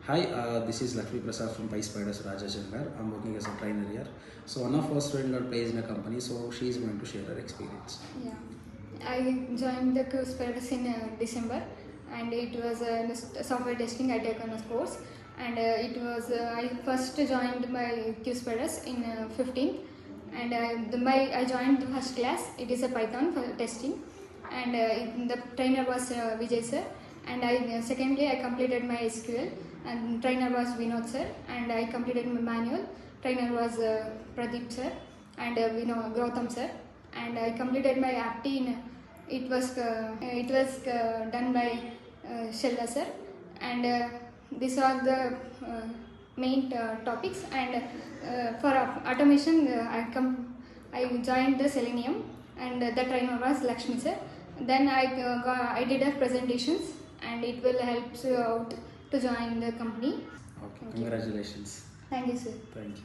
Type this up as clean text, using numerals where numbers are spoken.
Hi, this is Lakshmi Prasad from PySpiders Rajajinagar. I'm working as a trainer here. So one of our students got placed in a company, so she is going to share her experience. Yeah, I joined the PySpiders in December, and it was software testing. I taken a course, and I first joined my PySpiders in 15, and I joined the first class. It is a Python for testing, and the trainer was Vijay sir, and secondly I completed my SQL, and trainer was Vinod sir, and I completed my manual. Trainer was Pradeep sir, and Gautam sir, and I completed my apti in done by Shella sir, and these are the main topics. And for automation, I joined the Selenium, and the trainer was Lakshmi sir. Then I did a presentations, and it will help you out to join the company. Okay, congratulations. Thank you, sir. Thank you.